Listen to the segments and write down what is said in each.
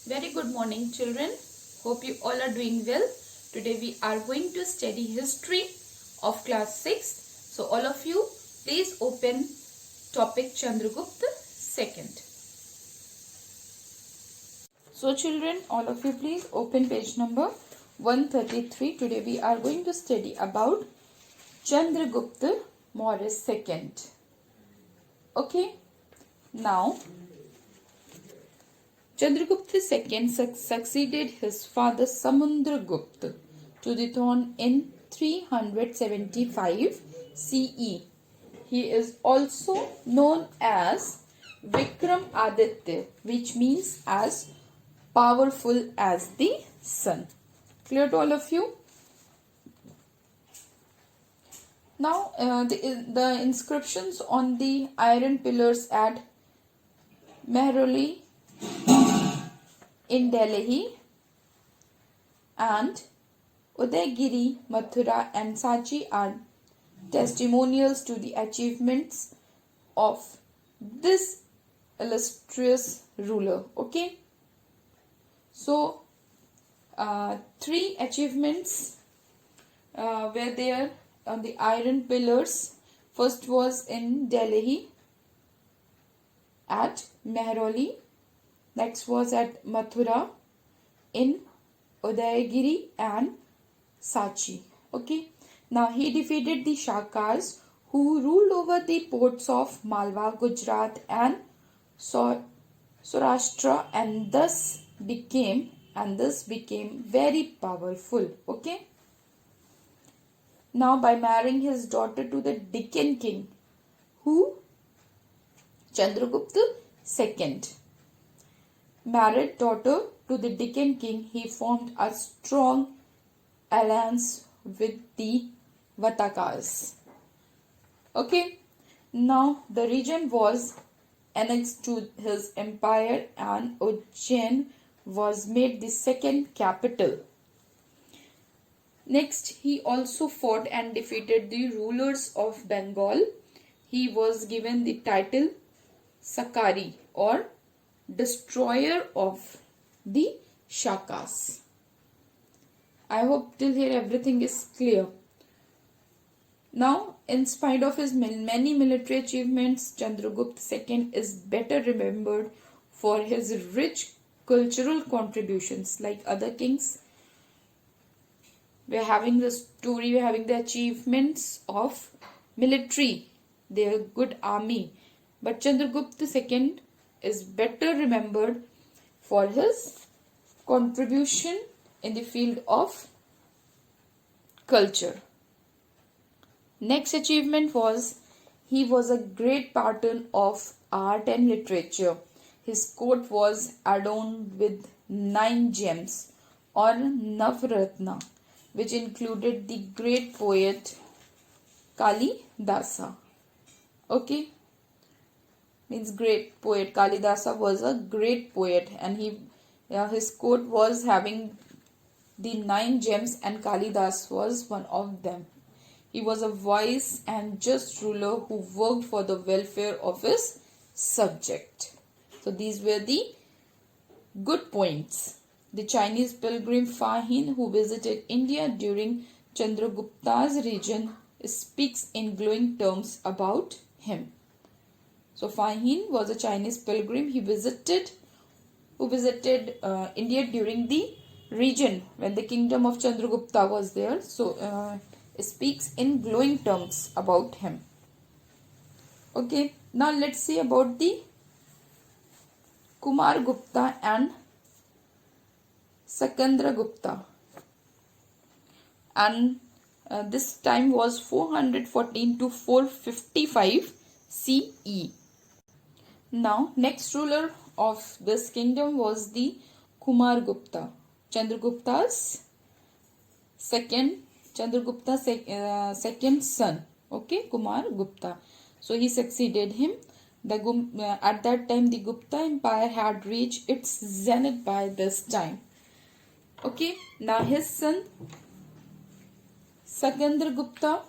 Very good morning, children. Hope you all are doing well. Today we are going to study history of class 6. So all of you please open topic Chandragupta II. So children, all of you please open page number 133. Today we are going to study about Chandragupta II. Okay. Now Chandragupta II succeeded his father Samudragupta to the throne in 375 CE. He is also known as Vikramaditya, which means as powerful as the sun. Clear to all of you? Now the inscriptions on the iron pillars at Mehroli in Delhi and Udaygiri, Mathura and Sachi are testimonials to the achievements of this illustrious ruler. Okay. So, three achievements were there on the iron pillars. First was in Delhi at Mehroli. Next was at Mathura, in Udaygiri and Sachi. Okay. Now he defeated the Shakas who ruled over the ports of Malwa, Gujarat and Saurashtra and thus became very powerful. Okay. Now by marrying his daughter to the Deccan king, who Chandragupta II married daughter to the Deccan king, he formed a strong alliance with the Vatakas. Okay. Now the region was annexed to his empire and Ujjain was made the second capital. Next, he also fought and defeated the rulers of Bengal. He was given the title Sakari or destroyer of the Shakas. I hope till here everything is clear. Now, in spite of his many military achievements, Chandragupta II is better remembered for his rich cultural contributions. Like other kings, we are having the story, we are having the achievements of military, their good army. But Chandragupta II is better remembered for his contribution in the field of culture. Next achievement was he was a great patron of art and literature. His court was adorned with 9 gems or Navratna, which included the great poet Kalidasa. Okay. Means great poet. Kalidasa was a great poet and his court was having the 9 gems and Kalidas was one of them. He was a wise and just ruler who worked for the welfare of his subject. So these were the good points. The Chinese pilgrim Fa Hin, who visited India during Chandragupta's reign, speaks in glowing terms about him. So Fa Hin was a Chinese pilgrim. Who visited India during the region when the kingdom of Chandragupta was there. So speaks in glowing terms about him. Okay. Now let's see about the Kumar Gupta and Chandragupta. And this time was 414 to 455 CE. Now next ruler of this kingdom was the Kumar Gupta, Chandragupta's second son. Okay, Kumar Gupta. So he succeeded him. At that time the Gupta Empire had reached its zenith by this time. Okay, now his son Chandragupta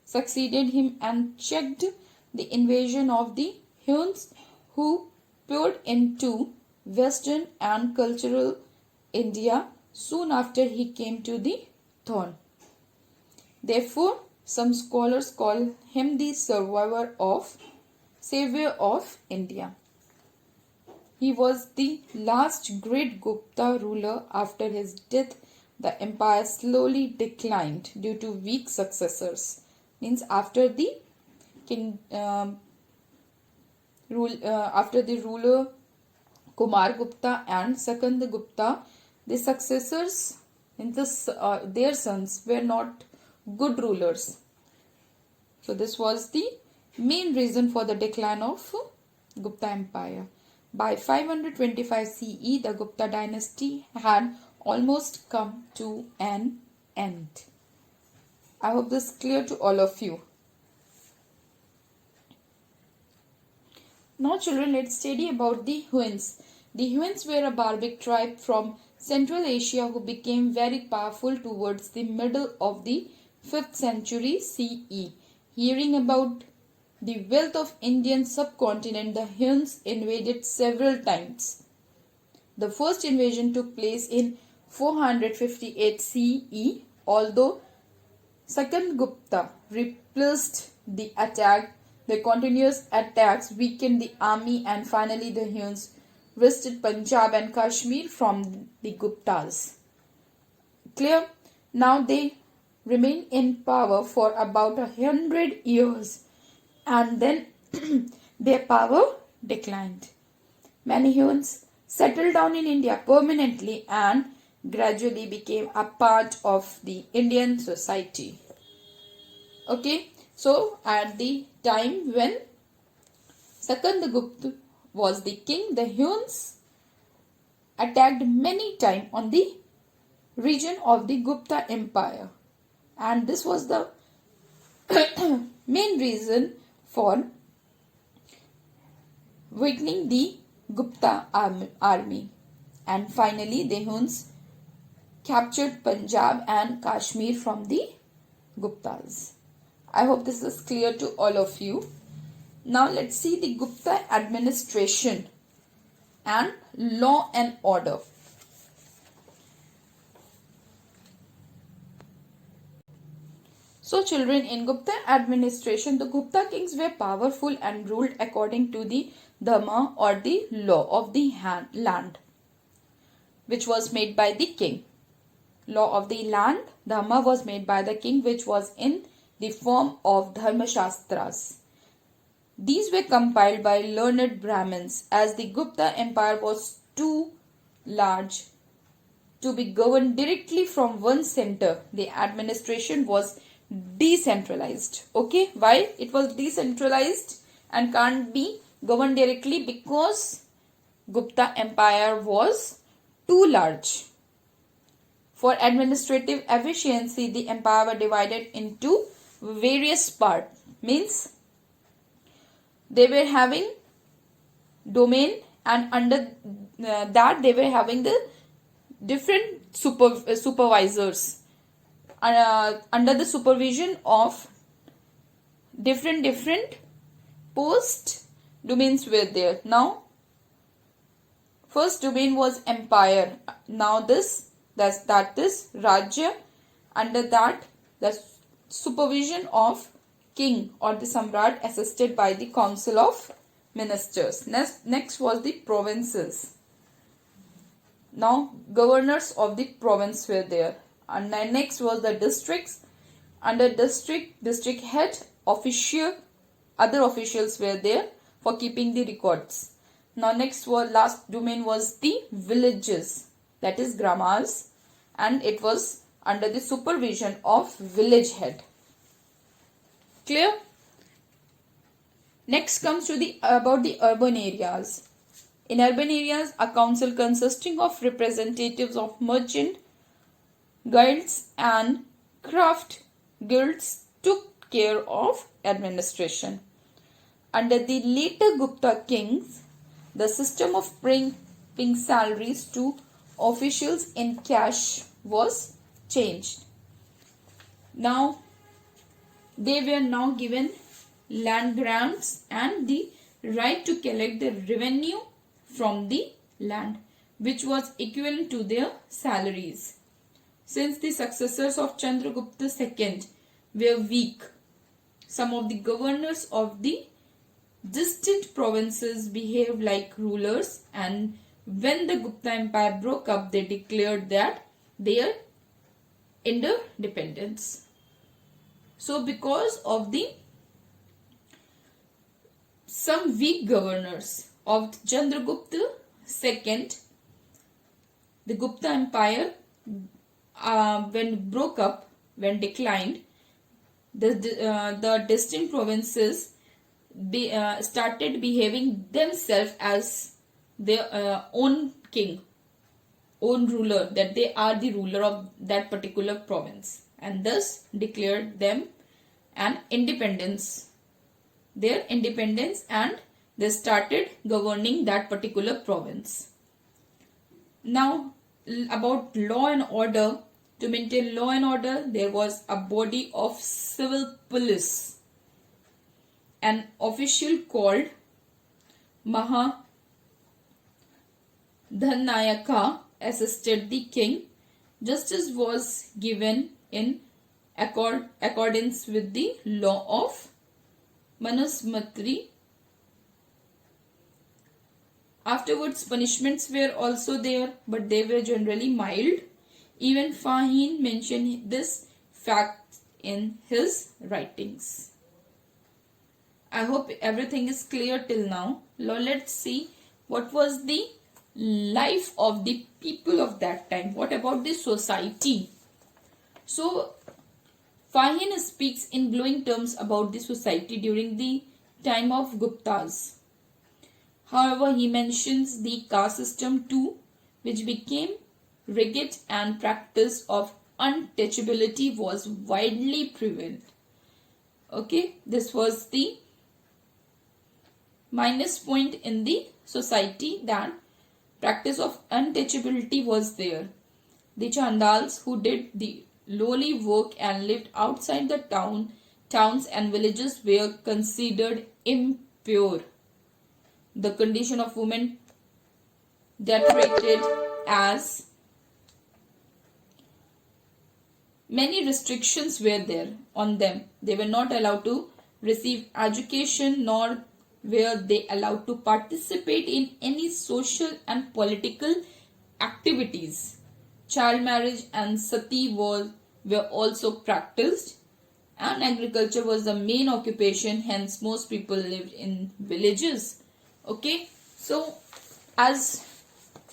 succeeded him and checked the invasion of the Huns who poured into western and cultural India soon after he came to the throne. Therefore, some scholars call him the savior of India. He was the last great Gupta ruler. After his death, the empire slowly declined due to weak successors. Means after the king, after the ruler Kumar Gupta and Sakand Gupta, the successors in this, their sons were not good rulers. So this was the main reason for the decline of Gupta Empire. By 525 CE, the Gupta dynasty had almost come to an end. I hope this is clear to all of you. Now children, let's study about the Huns. The Huns were a barbaric tribe from Central Asia who became very powerful towards the middle of the 5th century CE. Hearing about the wealth of Indian subcontinent, the Huns invaded several times. The first invasion took place in 458 CE, although Sakand Gupta repulsed the attack. The continuous attacks weakened the army and finally the Huns wrested Punjab and Kashmir from the Guptas. Clear? Now they remained in power for about 100 years and then their power declined. Many Huns settled down in India permanently and gradually became a part of the Indian society. Okay, so at the time when Sakandagupta was the king, the Huns attacked many times on the region of the Gupta Empire, and this was the main reason for weakening the Gupta army. And finally the Huns captured Punjab and Kashmir from the Guptas. I hope this is clear to all of you. Now let's see the Gupta administration and law and order. So children, in Gupta administration, the Gupta kings were powerful and ruled according to the dharma or the law of the land, which was made by the king. Law of the land, dharma, was made by the king, which was in the form of dharma shastras. These were compiled by learned Brahmins. As the Gupta Empire was too large to be governed directly from one center, the administration was decentralized. Okay, why it was decentralized and can't be governed directly? Because Gupta Empire was too large. For administrative efficiency, the empire was divided into various parts. Means they were having domain, and under that they were having the different supervisors under the supervision of different post domains were there. Now first domain was empire. Now this Rajya. Under that the supervision of king or the Samrat, assisted by the council of ministers. Next was the provinces. Now governors of the province were there. And next was the districts. Under district head, other officials were there for keeping the records. Now next last domain was the villages, that is gramas, and it was under the supervision of village head. Clear? Next comes to about the urban areas. In urban areas, a council consisting of representatives of merchant guilds and craft guilds took care of administration. Under the later Gupta kings, the system of paying salaries to officials in cash was changed. Now they were now given land grants and the right to collect the revenue from the land, which was equivalent to their salaries. Since the successors of Chandragupta II were weak, some of the governors of the distant provinces behaved like rulers, and when the Gupta Empire broke up, they declared that their interdependence. So because of the some weak governors of Chandragupta II, the Gupta Empire when declined, the distant provinces started behaving themselves as their own king, own ruler, that they are the ruler of that particular province, and thus declared them an independence, their independence, and they started governing that particular province. Now, about law and order. To maintain law and order, there was a body of civil police. An official called Mahadhanayaka assisted the king. Justice was given in accordance with the law of Manusmriti. Afterwards, punishments were also there, but they were generally mild. Even Fahim mentioned this fact in his writings. I hope everything is clear till now. Now let's see what was the life of the people of that time. What about the society? So Fahim speaks in glowing terms about the society during the time of Guptas. However, he mentions the caste system too, which became rigid, and practice of untouchability was widely prevalent. Okay, this was the minus point in the society, that practice of untouchability was there. The Chandals, who did the lowly work and lived outside the towns and villages, were considered impure. The condition of women deteriorated as many restrictions were there on them. They were not allowed to receive education, nor were they allowed to participate in any social and political activities. Child marriage and sati were also practiced, and agriculture was the main occupation. Hence, most people lived in villages. Okay, so as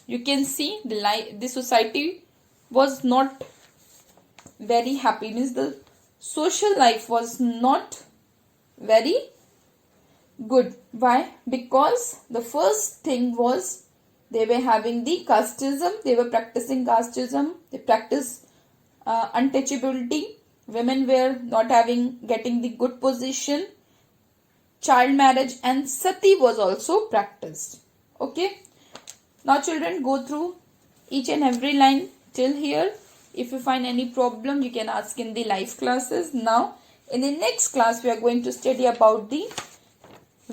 you can see, the society was not very happy, means the social life was not very good. Why? Because the first thing was they were having the casteism, they were practicing casteism, they practiced untouchability, women were not getting the good position, child marriage, and sati was also practiced. Okay, now children, go through each and every line till here. If you find any problem, you can ask in the live classes. Now, in the next class, we are going to study about the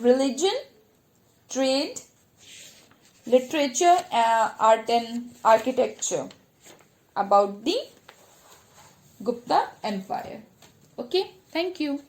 religion, trade, literature, art and architecture, about the Gupta Empire. Okay, thank you.